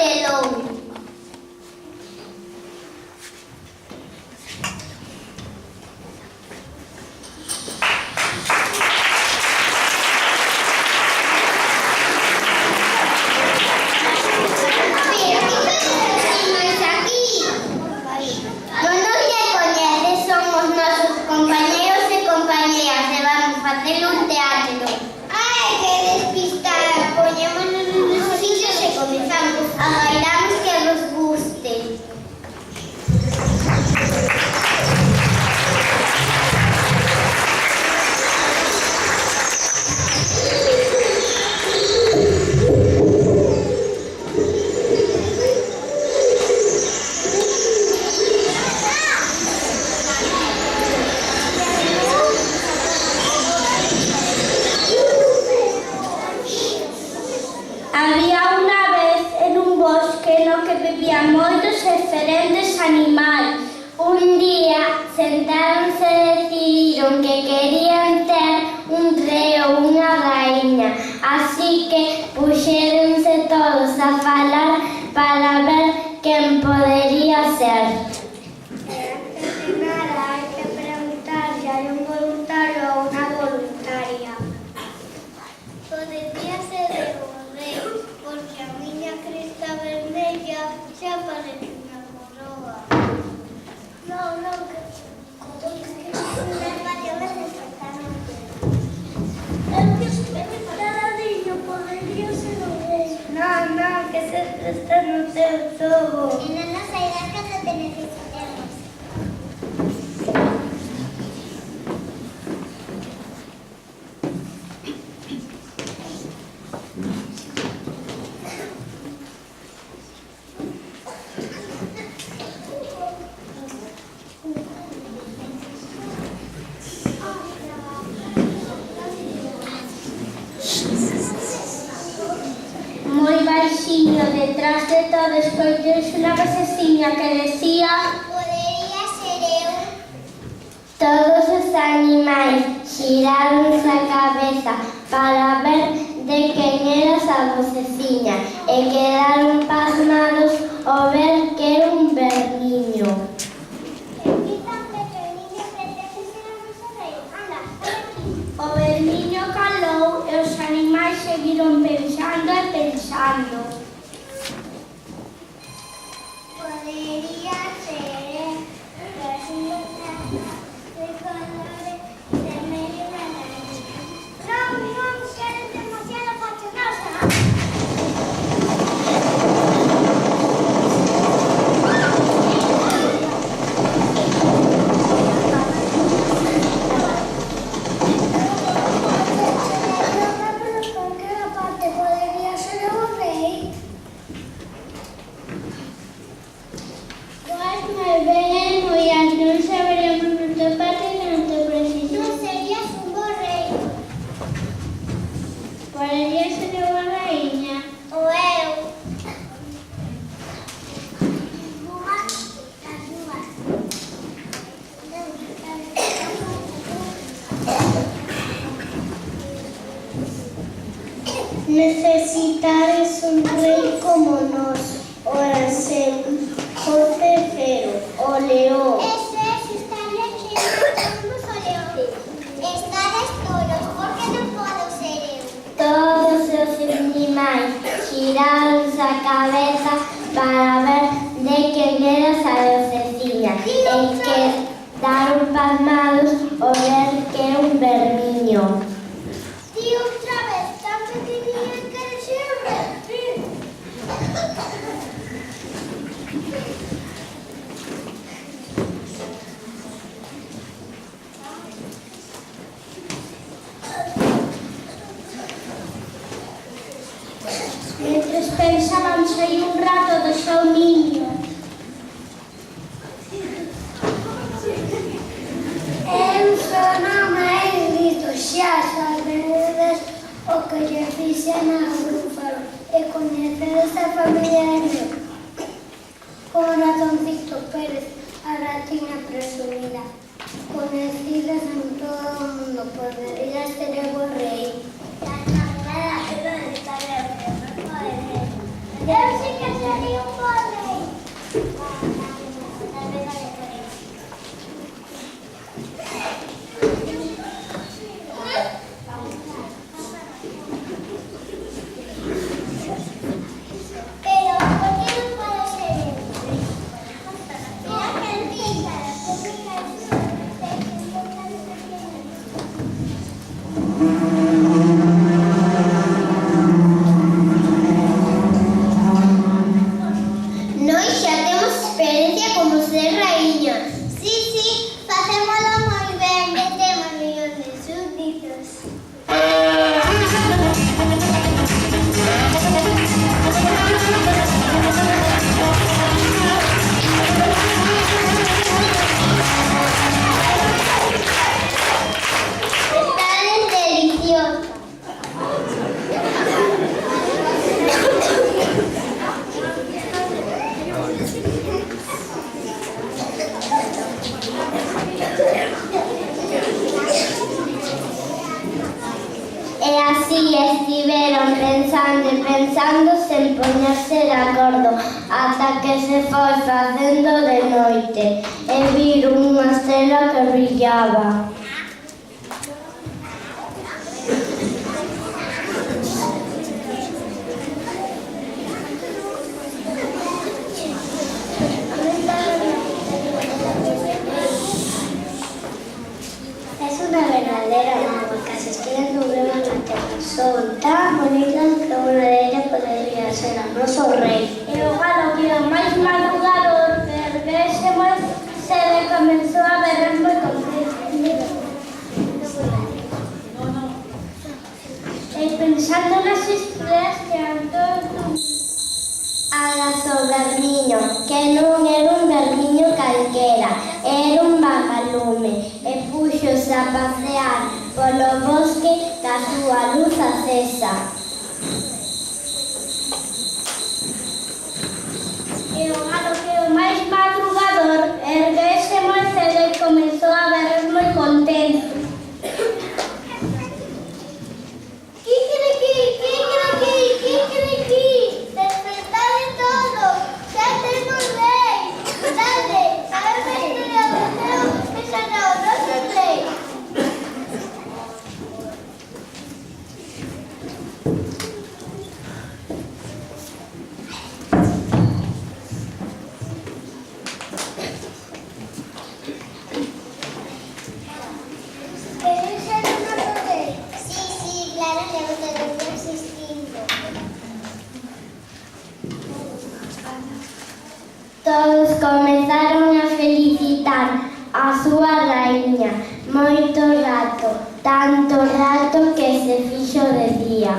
telón. Detrás de todo escoiteuse unha voceciña que decía: podería ser eu. Todos os animais xiraronse a cabeza para ver de quen era esa voceciña e quedaron pasmados ao ver que era un verniño. O verniño calou e os animais seguiron pensando e pensando. Podería ser de colores vermelho e naranja. Non, que eres demasiado fachosa. Necesitades un rei como nós, ora seu, José Cero, o león. Eso es, estaría chino, somos o león. Estades todos, porque non podo ser eu. Todos os animais xiraronse a cabeza para ver de quen era esa voceciña e quedaron pasmados ao ver que era un verniño. Di outra vez, tan pequeniña que eres sempre. Mentres pensaban saír un rato do seu niño. Eu só non máis dito xa sabedes o que lle fixen a Grúfalo e coñecedes a familia de meu. Como Ratoncito Pérez, a ratiña presumida. Conocidas en todo o mundo, podería ser o rei. Eu sí que quería un vóley. Pero, ¿por qué no puedo ser él? Mira que el pícaro, Nós xa temos experiencia como ser raíñas. Sí, facémolo moi ben, que temos millóns de súbditos. Estades deliciosa. E así estiveron pensando e pensando sen poñerse de acordo ata que se foi facendo de noite e viron unha estrela que brillaba. Es una verdadera mágica, se estrellas nublaban la tierra. Son tan bonitas que una de ellas podría ser amoroso rey. E o galo que o máis madrugador erguese moi cedo e comenzou a berrar moi contento. E pensando nas estrelas que andou alas o vermiño, que non era un vermiño calquera, era un vagalume, e puxose a pasear polo bosque ca súa luz acesa. E o galo que o máis madrugador erguese moi cedo e comezou a berrar moi contento. Kikiriki, despertade todos, xa temos rei. Dade, a ver a historia do ceo que será o noso rei. ¿Queréis ser o noso rei? Sí, claro, le gustaría existindo. Todos comezaron a felicitar a súa raíña. Moito rato, tanto rato que se fixo de día.